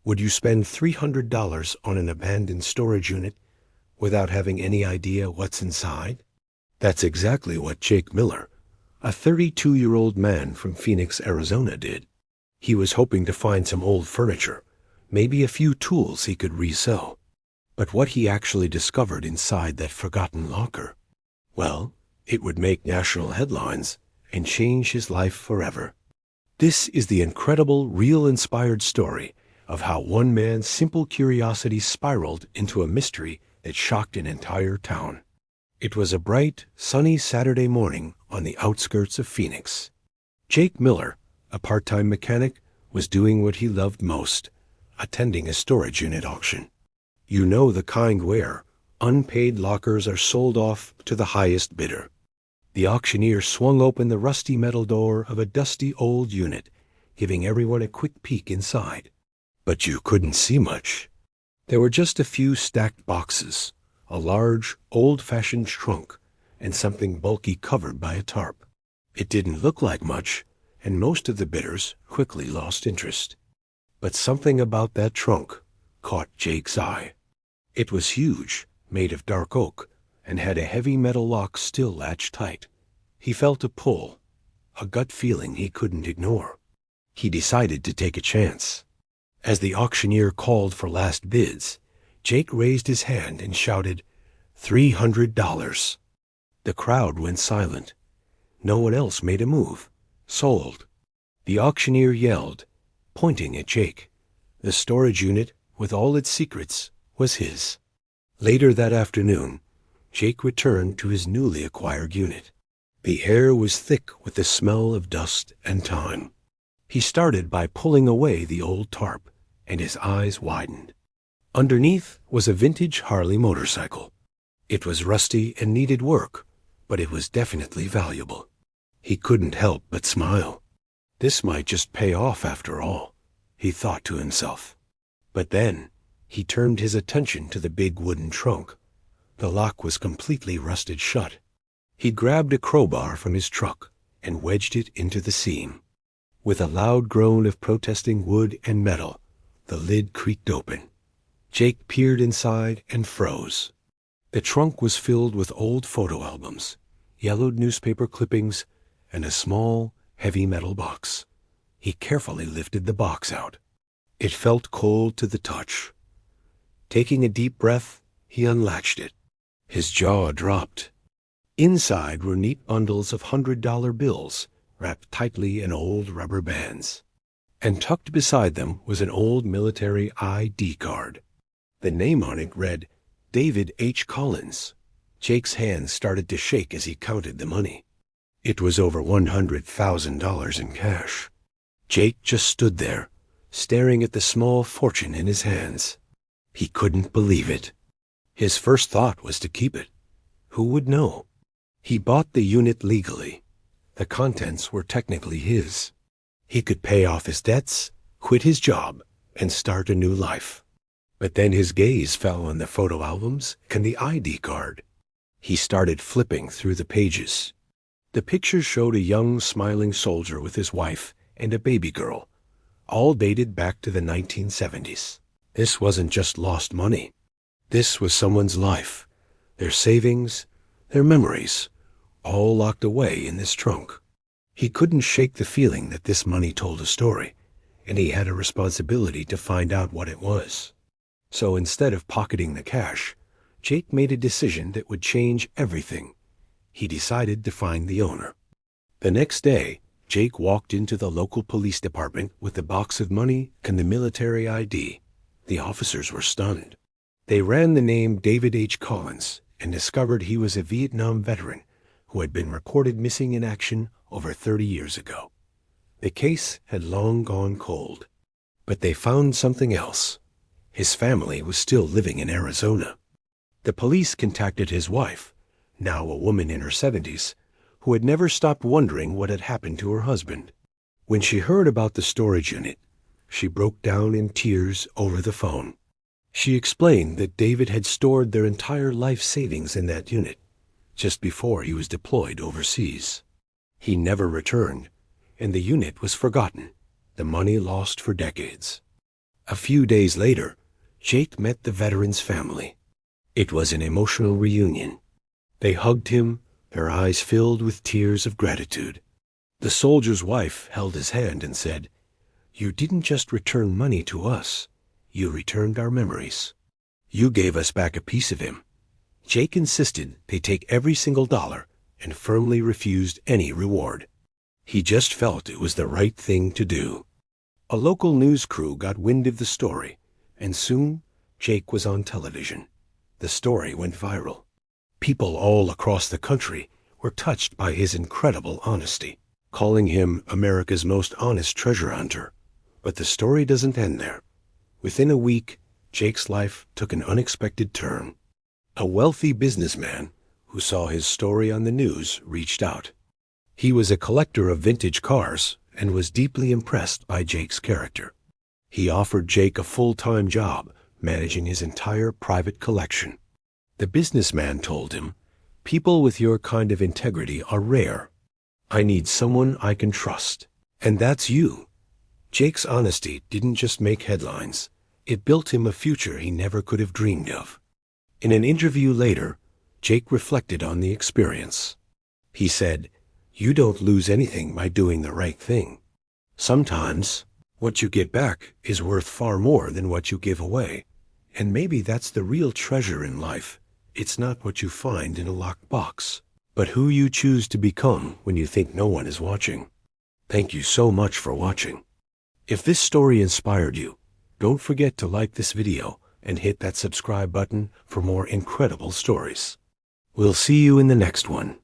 Would you spend $300 on an abandoned storage unit without having any idea what's inside? That's exactly what Jake Miller, a 32-year-old man from Phoenix, Arizona, did. He was hoping to find some old furniture, maybe a few tools he could resell. But what he actually discovered inside that forgotten locker, well, it would make national headlines and change his life forever. This is the incredible, real-inspired story of how one man's simple curiosity spiraled into a mystery that shocked an entire town. It was a bright, sunny Saturday morning on the outskirts of Phoenix. Jake Miller, a part-time mechanic, was doing what he loved most, attending a storage unit auction. You know the kind where unpaid lockers are sold off to the highest bidder. The auctioneer swung open the rusty metal door of a dusty old unit, giving everyone a quick peek inside. But you couldn't see much. There were just a few stacked boxes, a large, old-fashioned trunk, and something bulky covered by a tarp. It didn't look like much, and most of the bidders quickly lost interest. But something about that trunk caught Jake's eye. It was huge, made of dark oak, and had a heavy metal lock still latched tight. He felt a pull, a gut feeling he couldn't ignore. He decided to take a chance. As the auctioneer called for last bids, Jake raised his hand and shouted, $300. The crowd went silent. No one else made a move. Sold. The auctioneer yelled, pointing at Jake. The storage unit, with all its secrets, was his. Later that afternoon, Jake returned to his newly acquired unit. The air was thick with the smell of dust and time. He started by pulling away the old tarp, and his eyes widened. Underneath was a vintage Harley motorcycle. It was rusty and needed work, but it was definitely valuable. He couldn't help but smile. This might just pay off after all, he thought to himself. But then he turned his attention to the big wooden trunk. The lock was completely rusted shut. He grabbed a crowbar from his truck and wedged it into the seam. With a loud groan of protesting wood and metal, the lid creaked open. Jake peered inside and froze. The trunk was filled with old photo albums, yellowed newspaper clippings, and a small, heavy metal box. He carefully lifted the box out. It felt cold to the touch. Taking a deep breath, he unlatched it. His jaw dropped. Inside were neat bundles of $100 bills, wrapped tightly in old rubber bands. And tucked beside them was an old military ID card. The name on it read, David H. Collins. Jake's hands started to shake as he counted the money. It was over $100,000 in cash. Jake just stood there, staring at the small fortune in his hands. He couldn't believe it. His first thought was to keep it. Who would know? He bought the unit legally. The contents were technically his. He could pay off his debts, quit his job, and start a new life. But then his gaze fell on the photo albums and the ID card. He started flipping through the pages. The pictures showed a young, smiling soldier with his wife and a baby girl, all dated back to the 1970s. This wasn't just lost money. This was someone's life, their savings, their memories, all locked away in this trunk. He couldn't shake the feeling that this money told a story, and he had a responsibility to find out what it was. So instead of pocketing the cash, Jake made a decision that would change everything. He decided to find the owner. The next day, Jake walked into the local police department with the box of money and the military ID. The officers were stunned. They ran the name David H. Collins and discovered he was a Vietnam veteran who had been reported missing in action over 30 years ago. The case had long gone cold. But they found something else. His family was still living in Arizona. The police contacted his wife, now a woman in her 70s, who had never stopped wondering what had happened to her husband. When she heard about the storage unit, she broke down in tears over the phone. She explained that David had stored their entire life savings in that unit just before he was deployed overseas. He never returned, and the unit was forgotten, the money lost for decades. A few days later, Jake met the veteran's family. It was an emotional reunion. They hugged him, their eyes filled with tears of gratitude. The soldier's wife held his hand and said, "You didn't just return money to us. You returned our memories. You gave us back a piece of him." Jake insisted they take every single dollar and firmly refused any reward. He just felt it was the right thing to do. A local news crew got wind of the story, and soon Jake was on television. The story went viral. People all across the country were touched by his incredible honesty, calling him America's most honest treasure hunter. But the story doesn't end there. Within a week, Jake's life took an unexpected turn. A wealthy businessman who saw his story on the news reached out. He was a collector of vintage cars and was deeply impressed by Jake's character. He offered Jake a full-time job managing his entire private collection. The businessman told him, "People with your kind of integrity are rare. I need someone I can trust. And that's you." Jake's honesty didn't just make headlines. It built him a future he never could have dreamed of. In an interview later, Jake reflected on the experience. He said, "You don't lose anything by doing the right thing. Sometimes, what you get back is worth far more than what you give away. And maybe that's the real treasure in life. It's not what you find in a locked box, but who you choose to become when you think no one is watching." Thank you so much for watching. If this story inspired you, don't forget to like this video and hit that subscribe button for more incredible stories. We'll see you in the next one.